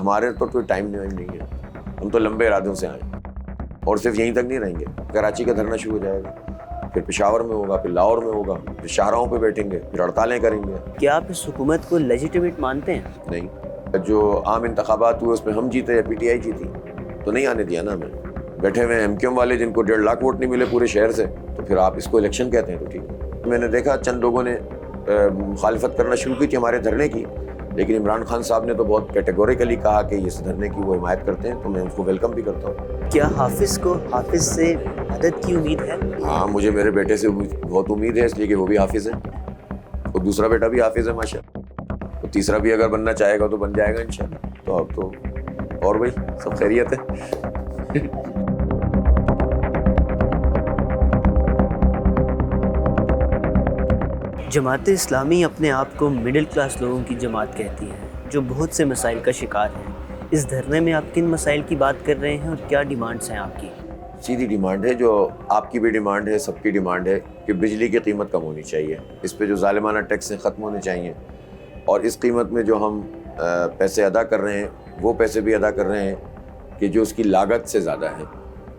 ہمارے تو کوئی ٹائم نہیں ہے، ہم تو لمبے ارادوں سے آئے اور صرف یہیں تک نہیں رہیں گے. کراچی کا دھرنا شروع ہو جائے گا، پھر پشاور میں ہوگا، پھر لاہور میں ہوگا، پھر شاہراہوں پہ بیٹھیں گے، پھر ہڑتالیں کریں گے. کیا آپ اس حکومت کو لیجیٹیمیٹ مانتے ہیں؟ نہیں. جو عام انتخابات ہوئے اس میں ہم جیتے یا پی ٹی آئی جیتی تو نہیں آنے دیا نا ہمیں. بیٹھے ہوئے ایم کیو ایم والے جن کو 1.5 لاکھ ووٹ نہیں ملے پورے شہر سے، تو پھر آپ اس کو الیکشن کہتے ہیں تو ٹھیک ہے. میں نے دیکھا چند لوگوں نے مخالفت کرنا شروع کی تھی ہمارے دھرنے کی، لیکن عمران خان صاحب نے تو بہت کیٹیگوریکلی کہا کہ اس دھرنے کی وہ حمایت کرتے ہیں، تو میں اس کو ویلکم بھی کرتا ہوں. کیا حافظ کو حافظ سے مدد کی امید ہے؟ ہاں، مجھے میرے بیٹے سے بہت امید ہے، اس لیے کہ وہ بھی حافظ ہے، اور دوسرا بیٹا بھی حافظ ہے ماشاء اللہ، تو تیسرا بھی اگر بننا چاہے گا تو بن جائے گا انشاءاللہ. تو اب تو اور بھائی سب خیریت ہے. جماعت اسلامی اپنے آپ کو مڈل کلاس لوگوں کی جماعت کہتی ہے جو بہت سے مسائل کا شکار ہیں. اس دھرنے میں آپ کن مسائل کی بات کر رہے ہیں اور کیا ڈیمانڈز ہیں آپ کی؟ سیدھی ڈیمانڈ ہے، جو آپ کی بھی ڈیمانڈ ہے، سب کی ڈیمانڈ ہے کہ بجلی کی قیمت کم ہونی چاہیے. اس پہ جو ظالمانہ ٹیکس ہیں ختم ہونے چاہیے، اور اس قیمت میں جو ہم پیسے ادا کر رہے ہیں وہ پیسے بھی ادا کر رہے ہیں کہ جو اس کی لاگت سے زیادہ ہے.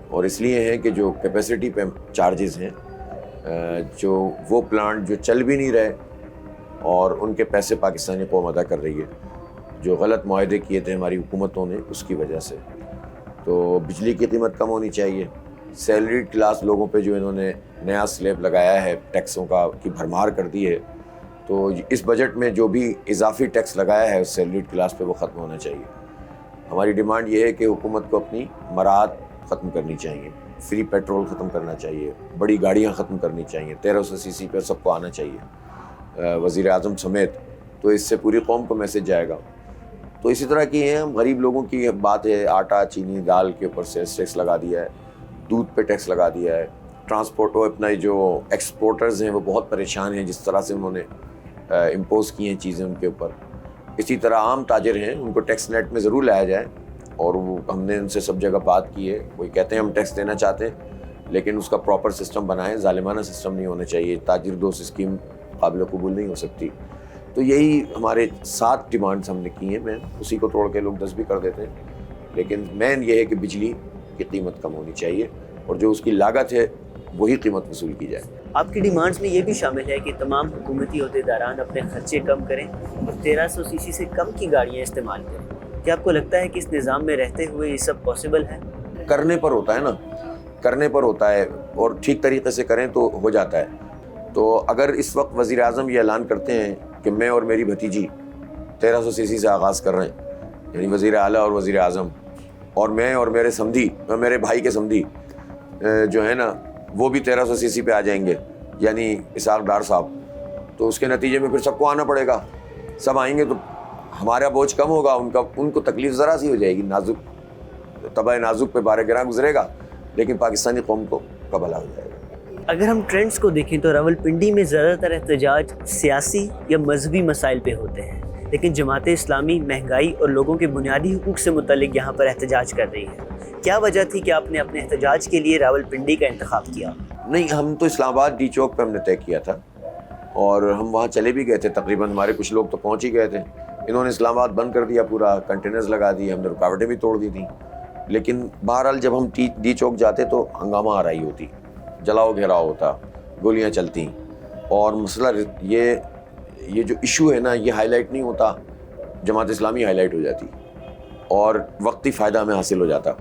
اور اس لیے ہے کہ جو کیپیسٹی پہ چارجز ہیں، جو وہ پلانٹ جو چل بھی نہیں رہے اور ان کے پیسے پاکستانی قوم ادا کر رہی ہے، جو غلط معاہدے کیے تھے ہماری حکومتوں نے اس کی وجہ سے. تو بجلی کی قیمت کم ہونی چاہیے. سیلریڈ کلاس لوگوں پہ جو انہوں نے نیا سلیب لگایا ہے، ٹیکسوں کی بھرمار کر دی ہے، تو اس بجٹ میں جو بھی اضافی ٹیکس لگایا ہے اس سیلریڈ کلاس پہ وہ ختم ہونا چاہیے. ہماری ڈیمانڈ یہ ہے کہ حکومت کو اپنی مراعات ختم کرنی چاہیے، فری پیٹرول ختم کرنا چاہیے، بڑی گاڑیاں ختم کرنی چاہیے، 1300 cc پہ سب کو آنا چاہیے، وزیر اعظم سمیت. تو اس سے پوری قوم کو میسج جائے گا. تو اسی طرح کی ہیں غریب لوگوں کی بات ہے، آٹا چینی دال کے اوپر سیلز ٹیکس لگا دیا ہے، دودھ پہ ٹیکس لگا دیا ہے. ٹرانسپورٹ اپنا جو ایکسپورٹرز ہیں وہ بہت پریشان ہیں جس طرح سے انہوں نے امپوز کی ہیں چیزیں ان کے اوپر. اسی طرح عام تاجر ہیں، ان کو ٹیکس نیٹ میں ضرور لایا جائے، اور وہ ہم نے ان سے سب جگہ بات کی ہے. وہ کہتے ہیں ہم ٹیکس دینا چاہتے ہیں لیکن اس کا پراپر سسٹم بنائیں، ظالمانہ سسٹم نہیں ہونا چاہیے. تاجر دوست اسکیم قابل قبول نہیں ہو سکتی. تو یہی ہمارے 7 ڈیمانڈز ہم نے کی ہیں. میں اسی کو توڑ کے لوگ 10 بھی کر دیتے ہیں، لیکن مین یہ ہے کہ بجلی کی قیمت کم ہونی چاہیے اور جو اس کی لاگت ہے وہی قیمت وصول کی جائے. آپ کی ڈیمانڈز میں یہ بھی شامل ہے کہ تمام حکومتی عہدیداران اپنے خرچے کم کریں اور 1300 cc سے کم کی گاڑیاں استعمال کریں. کیا آپ کو لگتا ہے کہ اس نظام میں رہتے ہوئے یہ سب پاسبل ہے؟ کرنے پر ہوتا ہے نا، کرنے پر ہوتا ہے، اور ٹھیک طریقے سے کریں تو ہو جاتا ہے. تو اگر اس وقت وزیر اعظم یہ اعلان کرتے ہیں کہ میں اور میری بھتیجی 1300 cc سے آغاز کر رہے ہیں، یعنی وزیر اعلیٰ اور وزیر اعظم، اور میں اور میرے سمدھی، میرے بھائی کے سمدھی جو ہے نا وہ بھی 1300 cc پہ آ جائیں گے، یعنی اسحاق ڈار صاحب، تو اس کے نتیجے میں پھر سب کو آنا پڑے گا. سب آئیں گے تو ہمارا بوجھ کم ہوگا، ان کو تکلیف ذرا سی ہو جائے گی، نازک طبع نازک پہ بارہ گراں گزرے گا، لیکن پاکستانی قوم کو کا بھلا ہو جائے گا. اگر ہم ٹرینڈز کو دیکھیں تو راولپنڈی میں زیادہ تر احتجاج سیاسی یا مذہبی مسائل پہ ہوتے ہیں، لیکن جماعت اسلامی مہنگائی اور لوگوں کے بنیادی حقوق سے متعلق یہاں پر احتجاج کر رہی ہے. کیا وجہ تھی کہ آپ نے اپنے احتجاج کے لیے راولپنڈی کا انتخاب کیا؟ نہیں، ہم تو اسلام آباد ڈی چوک پہ ہم نے طے کیا تھا، اور ہم وہاں چلے بھی گئے تھے. تقریباً ہمارے کچھ لوگ تو پہنچ ہی گئے تھے. انہوں نے اسلام آباد بند کر دیا، پورا کنٹینرز لگا دیے، ہم نے رکاوٹیں بھی توڑ دی تھیں. لیکن بہرحال جب ہم ڈی چوک جاتے تو ہنگامہ آرائی ہوتی، جلاؤ گھیراؤ ہوتا، گولیاں چلتی، اور مسئلہ یہ جو ایشو ہے نا یہ ہائی لائٹ نہیں ہوتا، جماعت اسلامی ہائی لائٹ ہو جاتی اور وقتی فائدہ ہمیں حاصل ہو جاتا.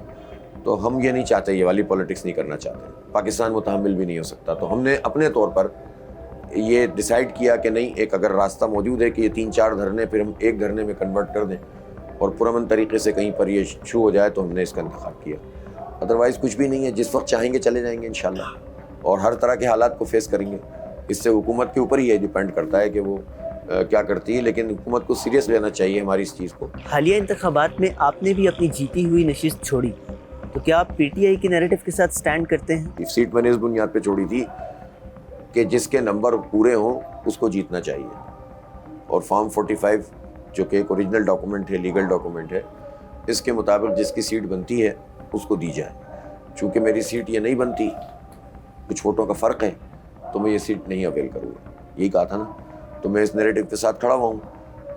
تو ہم یہ نہیں چاہتے، یہ والی پولیٹکس نہیں کرنا چاہتے. پاکستان متحمل بھی نہیں ہو سکتا. تو ہم نے اپنے طور پر یہ ڈیسائیڈ کیا کہ نہیں، ایک اگر راستہ موجود ہے کہ یہ 3-4 دھرنے پھر ہم ایک دھرنے میں کنورٹ کر دیں اور پرامن طریقے سے کہیں پر یہ شروع ہو جائے، تو ہم نے اس کا انتخاب کیا. ادروائز کچھ بھی نہیں ہے، جس وقت چاہیں گے چلے جائیں گے انشاءاللہ، اور ہر طرح کے حالات کو فیس کریں گے. اس سے حکومت کے اوپر ہی یہ ڈیپینڈ کرتا ہے کہ وہ کیا کرتی ہے، لیکن حکومت کو سیریس لینا چاہیے ہماری اس چیز کو. حالیہ انتخابات میں آپ نے بھی اپنی جیتی ہوئی نشست چھوڑی، تو کیا آپ پی ٹی آئی کے نیریٹو کے ساتھ سٹینڈ کرتے ہیں؟ سیٹ میں نے اس بنیاد پہ چھوڑی تھی کہ جس کے نمبر پورے ہوں اس کو جیتنا چاہیے، اور فارم 45 جو کہ ایک اوریجنل ڈاکومنٹ ہے، لیگل ڈاکومنٹ ہے، اس کے مطابق جس کی سیٹ بنتی ہے اس کو دی جائے. چونکہ میری سیٹ یہ نہیں بنتی، کچھ ووٹوں کا فرق ہے، تو میں یہ سیٹ نہیں اویل کروں گا. یہی کہا تھا نا. تو میں اس نیریٹو کے ساتھ کھڑا ہوا ہوں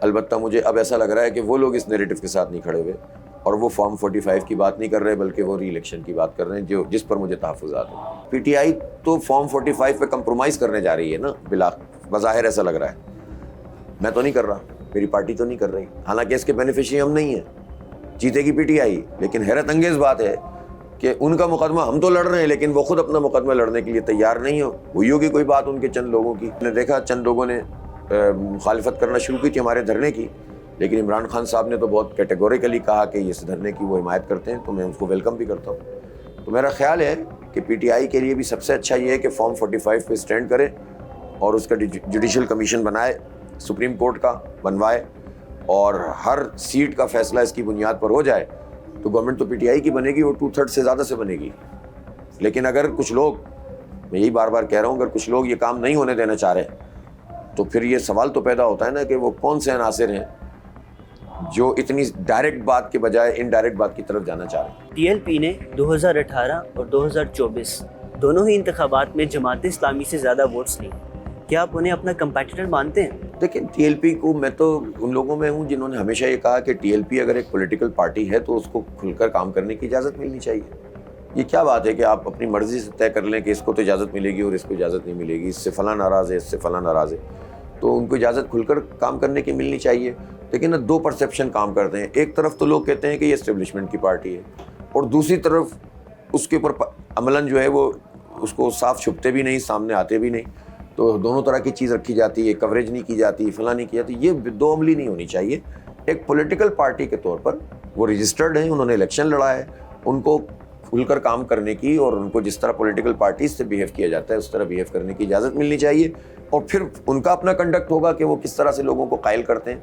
البتہ مجھے اب ایسا لگ رہا ہے کہ وہ لوگ اس نیریٹو کے ساتھ نہیں کھڑے ہوئے اور وہ فارم 45 کی بات نہیں کر رہے بلکہ وہ ری الیکشن کی بات کر رہے ہیں جس پر مجھے تحفظات ہیں۔ پی ٹی آئی تو فارم 45 پہ کمپرومائز کرنے جا رہی ہے نا، بظاہر ایسا لگ رہا ہے۔ میں تو نہیں کر رہا، میری پارٹی تو نہیں کر رہی، حالانکہ اس کے بینیفیشری ہم نہیں ہیں، جیتے گی پی ٹی آئی۔ لیکن حیرت انگیز بات ہے کہ ان کا مقدمہ ہم تو لڑ رہے ہیں لیکن وہ خود اپنا مقدمہ لڑنے کے لیے تیار نہیں ہو۔ ہوئی ہوگی کوئی بات ان کے چند لوگوں کی، میں نے دیکھا چند لوگوں نے مخالفت کرنا شروع کی تھی ہمارے دھرنے کی، لیکن عمران خان صاحب نے تو بہت کیٹیگوریکلی کہا کہ اس دھرنے کی وہ حمایت کرتے ہیں، تو میں اس کو ویلکم بھی کرتا ہوں۔ تو میرا خیال ہے کہ پی ٹی آئی کے لیے بھی سب سے اچھا یہ ہے کہ فارم 45 پہ اسٹینڈ کرے اور اس کا جوڈیشل کمیشن بنائے، سپریم کورٹ کا بنوائے، اور ہر سیٹ کا فیصلہ اس کی بنیاد پر ہو جائے تو گورنمنٹ تو پی ٹی آئی کی بنے گی، وہ 2/3 سے زیادہ سے بنے گی۔ لیکن اگر کچھ لوگ، میں یہی بار بار کہہ رہا ہوں، اگر کچھ لوگ یہ کام نہیں ہونے دینا چاہ رہے تو پھر یہ سوال تو پیدا ہوتا ہے نا کہ وہ کون سے عناصر ہیں جو اتنی ڈائریکٹ بات کے بجائے انڈائریکٹ بات کی طرف جانا چاہ رہے ہیں۔ ٹی ایل پی نے 2018 اور 2024 دونوں ہی انتخابات میں جماعت اسلامی سے زیادہ ووٹس لی، کیا آپ انہیں اپنا کمپیٹیٹر مانتے ہیں؟ دیکھیں، ٹی ایل پی کو، میں تو ان لوگوں میں ہوں جنہوں نے ہمیشہ یہ کہا کہ ٹی ایل پی اگر ایک پولیٹیکل پارٹی ہے تو اس کو کھل کر کام کرنے کی اجازت ملنی چاہیے۔ یہ کیا بات ہے کہ آپ اپنی مرضی سے طے کر لیں کہ اس کو تو اجازت ملے گی اور اس کو اجازت نہیں ملے گی، اس سے فلاں ناراض ہے، اس سے فلاں ناراض ہے، تو ان کو اجازت کھل کر کام کرنے کی ملنی چاہیے۔ لیکن نا دو پرسیپشن کام کرتے ہیں، ایک طرف تو لوگ کہتے ہیں کہ یہ اسٹیبلشمنٹ کی پارٹی ہے، اور دوسری طرف اس کے اوپر عملاً جو ہے وہ اس کو صاف چھپتے بھی نہیں، سامنے آتے بھی نہیں، تو دونوں طرح کی چیز رکھی جاتی ہے، کوریج نہیں کی جاتی، فلاں نہیں کی جاتی۔ یہ دو عملی نہیں ہونی چاہیے۔ ایک پولیٹیکل پارٹی کے طور پر وہ رجسٹرڈ ہیں، انہوں نے الیکشن لڑا ہے، ان کو کھل کر کام کرنے کی اور ان کو جس طرح پولیٹیکل پارٹیز سے بیہیو کیا جاتا ہے اس طرح بیہیو کرنے کی اجازت ملنی چاہیے، اور پھر ان کا اپنا کنڈکٹ ہوگا کہ وہ کس طرح سے لوگوں کو قائل کرتے ہیں۔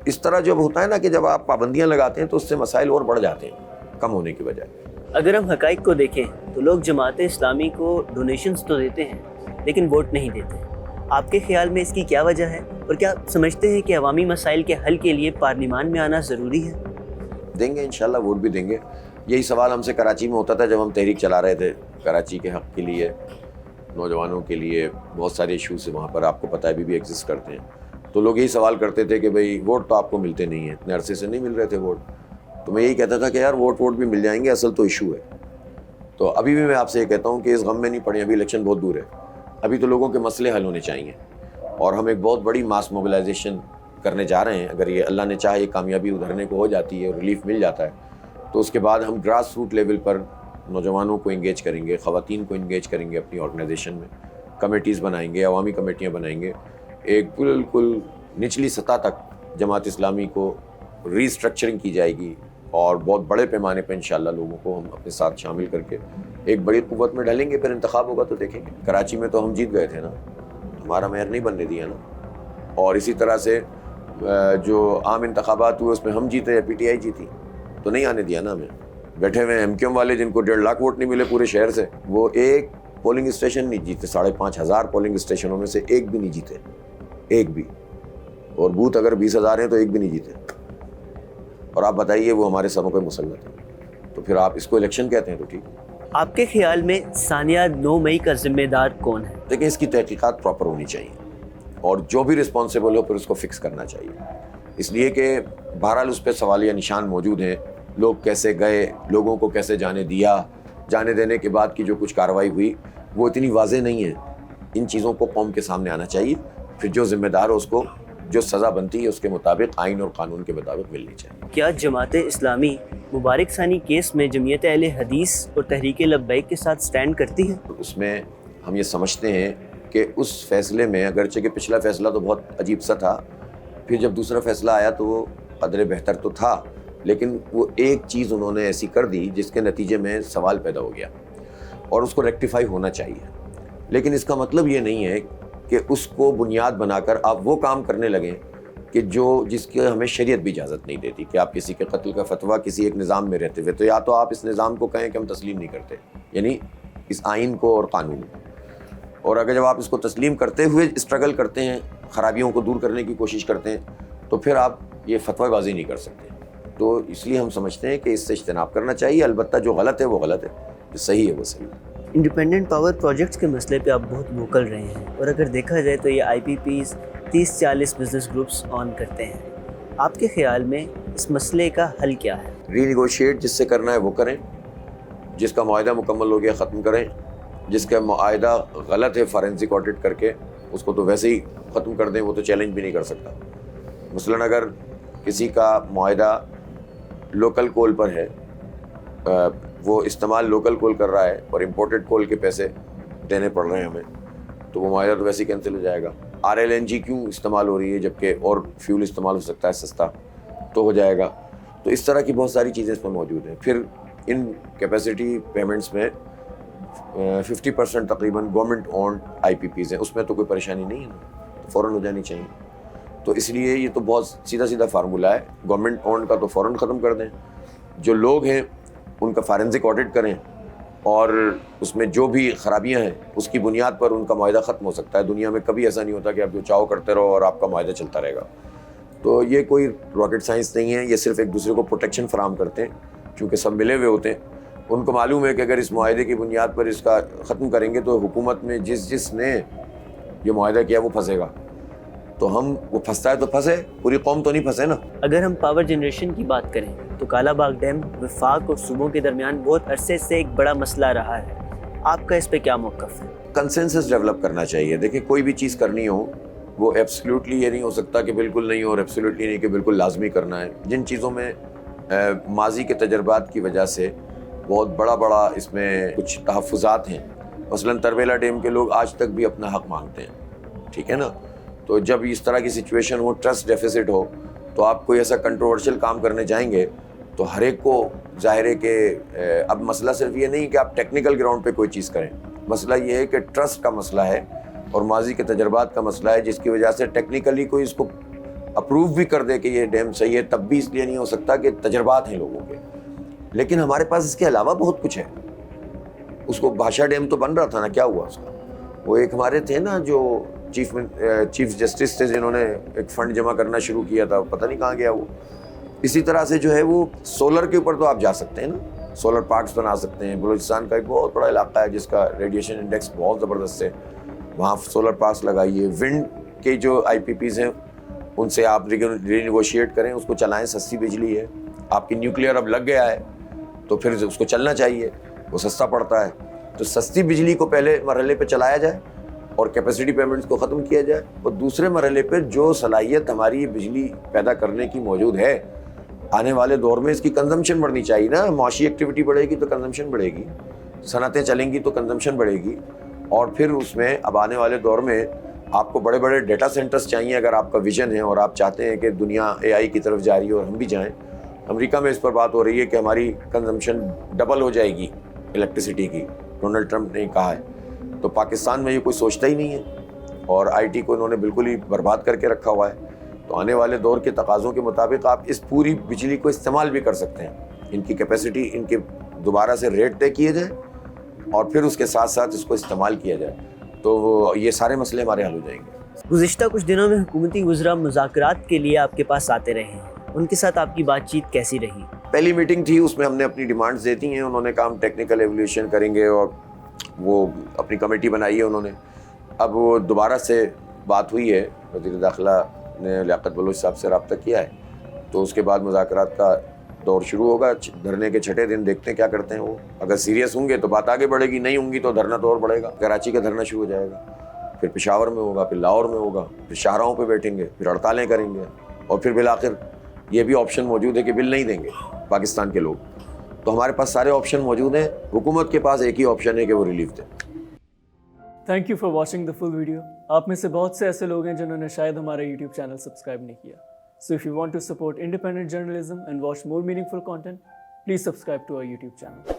اس طرح جب ہوتا ہے نا کہ جب آپ پابندیاں لگاتے ہیں تو اس سے مسائل اور بڑھ جاتے ہیں کم ہونے کی بجائے۔ اگر ہم حقائق کو دیکھیں تو لوگ جماعت اسلامی کو ڈونیشنز تو دیتے ہیں لیکن ووٹ نہیں دیتے۔ آپ کے خیال میں اس کی کیا وجہ ہے، اور کیا سمجھتے ہیں کہ عوامی مسائل کے حل کے لیے پارلیمان میں آنا ضروری ہے؟ دیں گے، انشاءاللہ ووٹ بھی دیں گے۔ یہی سوال ہم سے کراچی میں ہوتا تھا جب ہم تحریک چلا رہے تھے کراچی کے حق کے لیے، نوجوانوں کے لیے بہت سارے ایشوز وہاں پر آپ کو پتہ ہے بھی ایگزسٹ کرتے ہیں، تو لوگ یہی سوال کرتے تھے کہ بھئی ووٹ تو آپ کو ملتے نہیں ہیں، اتنے عرصے سے نہیں مل رہے تھے ووٹ۔ تو میں یہی کہتا تھا کہ یار ووٹ بھی مل جائیں گے، اصل تو ایشو ہے۔ تو ابھی بھی میں آپ سے یہ کہتا ہوں کہ اس غم میں نہیں پڑیں، ابھی الیکشن بہت دور ہے، ابھی تو لوگوں کے مسئلے حل ہونے چاہیے، اور ہم ایک بہت بڑی ماس موبلائزیشن کرنے جا رہے ہیں۔ اگر یہ اللہ نے چاہے یہ کامیابی ادھرنے کو ہو جاتی ہے اور ریلیف مل جاتا ہے تو اس کے بعد ہم گراس روٹ لیول پر نوجوانوں کو انگیج کریں گے، خواتین کو انگیج کریں گے اپنی آرگنائزیشن میں، کمیٹیز بنائیں گے، عوامی کمیٹیاں بنائیں گے، ایک بالکل نچلی سطح تک جماعت اسلامی کو ری اسٹرکچرنگ کی جائے گی، اور بہت بڑے پیمانے پہ انشاءاللہ لوگوں کو ہم اپنے ساتھ شامل کر کے ایک بڑی قوت میں ڈھلیں گے۔ پھر انتخاب ہوگا تو دیکھیں گے۔ کراچی میں تو ہم جیت گئے تھے نا، ہمارا میئر نہیں بننے دیا نا، اور اسی طرح سے جو عام انتخابات ہوئے اس میں ہم جیتے یا پی ٹی آئی جیتی، تو نہیں آنے دیا نا ہمیں۔ بیٹھے ہوئے ایم کیو ایم والے جن کو 1.5 لاکھ ووٹ نہیں ملے پورے شہر سے، وہ ایک پولنگ اسٹیشن نہیں جیتے، 5,500 پولنگ اسٹیشنوں میں سے ایک بھی نہیں جیتے، ایک بھی، اور بوتھ اگر 20,000 ہیں تو ایک بھی نہیں جیتے، اور آپ بتائیے وہ ہمارے سروں پہ مسلط ہے، تو پھر آپ اس کو الیکشن کہتے ہیں تو ٹھیک ہے۔ آپ کے خیال میں ثانیہ 9 مئی کا ذمہ دار کون ہے؟ لیکن اس کی تحقیقات پراپر ہونی چاہیے، اور جو بھی رسپانسیبل ہو پھر اس کو فکس کرنا چاہیے، اس لیے کہ بہرحال اس پہ سوالیہ نشان موجود ہیں، لوگ کیسے گئے، لوگوں کو کیسے جانے دیا، جانے دینے کے بعد کی جو کچھ کارروائی ہوئی وہ اتنی واضح نہیں ہے۔ ان چیزوں کو قوم کے سامنے آنا چاہیے، پھر جو ذمہ دار ہو اس کو جو سزا بنتی ہے اس کے مطابق آئین اور قانون کے مطابق ملنی چاہیے۔ کیا جماعت اسلامی مبارک ثانی کیس میں جمعیت اہل حدیث اور تحریک لبیک کے ساتھ سٹینڈ کرتی ہے؟ اس میں ہم یہ سمجھتے ہیں کہ اس فیصلے میں، اگرچہ کہ پچھلا فیصلہ تو بہت عجیب سا تھا، پھر جب دوسرا فیصلہ آیا تو وہ قدر بہتر تو تھا، لیکن وہ ایک چیز انہوں نے ایسی کر دی جس کے نتیجے میں سوال پیدا ہو گیا، اور اس کو ریکٹیفائی ہونا چاہیے۔ لیکن اس کا مطلب یہ نہیں ہے کہ اس کو بنیاد بنا کر آپ وہ کام کرنے لگیں کہ جس کی ہمیں شریعت بھی اجازت نہیں دیتی، کہ آپ کسی کے قتل کا فتویٰ کسی ایک نظام میں رہتے ہوئے، تو یا تو آپ اس نظام کو کہیں کہ ہم تسلیم نہیں کرتے، یعنی اس آئین کو اور قانون کو، اور اگر جب آپ اس کو تسلیم کرتے ہوئے اسٹرگل کرتے ہیں، خرابیوں کو دور کرنے کی کوشش کرتے ہیں، تو پھر آپ یہ فتوی بازی نہیں کر سکتے۔ تو اس لیے ہم سمجھتے ہیں کہ اس سے اجتناب کرنا چاہیے، البتہ جو غلط ہے وہ غلط ہے، جو صحیح ہے وہ صحیح ہے۔ انڈیپینڈنٹ پاور پروجیکٹس کے مسئلے پہ آپ بہت ووکل رہے ہیں، اور اگر دیکھا جائے تو یہ I P Ps 30-40 business groups own کرتے ہیں، آپ کے خیال میں اس مسئلے کا حل کیا ہے؟ ری نیگوشیٹ جس سے کرنا ہے وہ کریں، جس کا معاہدہ مکمل ہو گیا ختم کریں، جس کا معاہدہ غلط ہے فارنسک آڈٹ کر کے اس کو تو ویسے ہی ختم کر دیں، وہ تو چیلنج بھی نہیں کر سکتا۔ مثلاً اگر کسی کا معاہدہ لوکل کول پر ہے، وہ استعمال لوکل کول کر رہا ہے اور امپورٹڈ کول کے پیسے دینے پڑ رہے ہیں ہمیں، تو وہ معاہدہ تو ویسے ہی کینسل ہو جائے گا۔ RLNG کیوں استعمال ہو رہی ہے جبکہ اور فیول استعمال ہو سکتا ہے سستا، تو ہو جائے گا۔ تو اس طرح کی بہت ساری چیزیں اس میں موجود ہیں۔ پھر ان کیپیسٹی پیمنٹس میں 50% تقریباً گورنمنٹ اونڈ IPPs ہیں، اس میں تو کوئی پریشانی نہیں ہے نا، فوراً ہو جانی چاہیے۔ تو اس لیے یہ تو بہت سیدھا فارمولہ ہے، گورنمنٹ اونڈ کا تو فوراً ختم کر دیں، جو لوگ ہیں ان کا فارنسک آڈٹ کریں، اور اس میں جو بھی خرابیاں ہیں اس کی بنیاد پر ان کا معاہدہ ختم ہو سکتا ہے۔ دنیا میں کبھی ایسا نہیں ہوتا کہ آپ جو چاہو کرتے رہو اور آپ کا معاہدہ چلتا رہے گا۔ تو یہ کوئی راکٹ سائنس نہیں ہے، یہ صرف ایک دوسرے کو پروٹیکشن فراہم کرتے ہیں، چونکہ سب ملے ہوئے ہوتے ہیں۔ ان کو معلوم ہے کہ اگر اس معاہدے کی بنیاد پر اس کا ختم کریں گے تو حکومت میں جس نے یہ معاہدہ کیا وہ پھنسے گا، تو وہ پھنستا ہے تو پھنسے، پوری قوم تو نہیں پھنسے نا۔ اگر ہم پاور جنریشن کی بات کریں تو کالا باغ ڈیم وفاق اور صوبوں کے درمیان بہت عرصے سے ایک بڑا مسئلہ رہا ہے، آپ کا اس پہ کیا موقف ہے؟ کنسنسس ڈیولپ کرنا چاہیے۔ دیکھیں کوئی بھی چیز کرنی ہو وہ ایبسلیوٹلی یہ نہیں ہو سکتا کہ بالکل نہیں ہو، اور ایبسلیوٹلی نہیں کہ بالکل لازمی کرنا ہے۔ جن چیزوں میں ماضی کے تجربات کی وجہ سے بہت بڑا اس میں کچھ تحفظات ہیں، مثلاً تربیلا ڈیم کے لوگ آج تک بھی اپنا حق مانگتے ہیں، ٹھیک ہے نا۔ تو جب اس طرح کی سچویشن ہو، ٹرسٹ ڈیفیسٹ ہو، تو آپ کوئی ایسا کنٹروورشل کام کرنے جائیں گے تو ہر ایک کو ظاہر ہے کہ اب مسئلہ صرف یہ نہیں کہ آپ ٹیکنیکل گراؤنڈ پہ کوئی چیز کریں، مسئلہ یہ ہے کہ ٹرسٹ کا مسئلہ ہے اور ماضی کے تجربات کا مسئلہ ہے، جس کی وجہ سے ٹیکنیکلی کوئی اس کو اپروو بھی کر دے کہ یہ ڈیم صحیح ہے، تب بھی اس لیے نہیں ہو سکتا کہ تجربات ہیں لوگوں کے۔ لیکن ہمارے پاس اس کے علاوہ بہت کچھ ہے۔ اس کو بھاشا ڈیم تو بن رہا تھا نا، کیا ہوا اس کا؟ وہ ایک ہمارے تھے نا جو چیف جسٹس تھے، جنہوں نے ایک فنڈ جمع کرنا شروع کیا تھا، پتہ نہیں کہاں گیا وہ۔ اسی طرح سے جو ہے وہ سولر کے اوپر تو آپ جا سکتے ہیں نا، سولر پارکس بنا سکتے ہیں۔ بلوچستان کا ایک بہت بڑا علاقہ ہے جس کا ریڈیشن انڈیکس بہت زبردست ہے، وہاں سولر پارکس لگائیے۔ ونڈ کے جو IPPs ہیں ان سے آپ رینیگوشیٹ کریں، اس کو چلائیں، سستی بجلی ہے۔ آپ کی نیوکلیئر اب لگ گیا ہے تو پھر اس کو چلنا چاہیے، وہ سستا پڑتا ہے۔ تو سستی بجلی کو پہلے مرحلے پہ چلایا جائے اور کیپیسٹی پیمنٹس کو ختم کیا جائے، اور دوسرے مرحلے پہ جو صلاحیت ہماری بجلی پیدا کرنے کی موجود ہے، آنے والے دور میں اس کی کنزمپشن بڑھنی چاہیے نا۔ معاشی ایکٹیویٹی بڑھے گی تو کنزمپشن بڑھے گی، صنعتیں چلیں گی تو کنزمپشن بڑھے گی، اور پھر اس میں اب آنے والے دور میں آپ کو بڑے بڑے ڈیٹا سینٹرز چاہیے اگر آپ کا ویژن ہے اور آپ چاہتے ہیں کہ دنیا AI کی طرف جا رہی ہے اور ہم بھی جائیں۔ امریکہ میں اس پر بات ہو رہی ہے کہ ہماری کنزمپشن ڈبل ہو جائے گی الیکٹریسٹی کی، ڈونلڈ ٹرمپ نے کہا ہے۔ تو پاکستان میں یہ کوئی سوچتا ہی نہیں ہے، اور IT کو انہوں نے بالکل ہی برباد کر کے رکھا ہوا ہے۔ تو آنے والے دور کے تقاضوں کے مطابق آپ اس پوری بجلی کو استعمال بھی کر سکتے ہیں، ان کی کیپیسٹی، ان کے دوبارہ سے ریٹ طے کیے جائیں اور پھر اس کے ساتھ ساتھ اس کو استعمال کیا جائے، تو یہ سارے مسئلے ہمارے حل ہو جائیں گے۔ گزشتہ کچھ دنوں میں حکومتی وزراء مذاکرات کے لیے آپ کے پاس آتے رہے ہیں، ان کے ساتھ آپ کی بات چیت کیسی رہی؟ پہلی میٹنگ تھی، اس میں ہم نے اپنی ڈیمانڈز دیتی ہیں، انہوں نے کہا ہم ٹیکنیکل ایولیوشن کریں گے، اور وہ اپنی کمیٹی بنائی ہے انہوں نے۔ اب وہ دوبارہ سے بات ہوئی ہے، وزیر داخلہ نے لیاقت بلوچ صاحب سے رابطہ کیا ہے، تو اس کے بعد مذاکرات کا دور شروع ہوگا۔ دھرنے کے چھٹے دن دیکھتے ہیں کیا کرتے ہیں وہ، اگر سیریس ہوں گے تو بات آگے بڑھے گی، نہیں ہوں گی تو دھرنا تو اور بڑھے گا۔ کراچی کا دھرنا شروع ہو جائے گا، پھر پشاور میں ہوگا، پھر لاہور میں ہوگا، پھر شاہراہوں پہ بیٹھیں گے، پھر ہڑتالیں کریں گے، اور پھر بالآخر یہ بھی آپشن موجود ہے کہ بل نہیں دیں گے پاکستان کے لوگ۔ تو ہمارے پاس سارے آپشن موجود ہیں، حکومت کے پاس ایک ہی آپشن ہے کہ وہ ریلیف دے۔ Thank you for watching the full video. آپ میں سے بہت سے ایسے لوگ ہیں جنہوں نے شاید ہمارا یوٹیوب چینل سبسکرائب نہیں کیا۔ So if you want to support independent journalism and watch more meaningful content, please subscribe to our YouTube channel.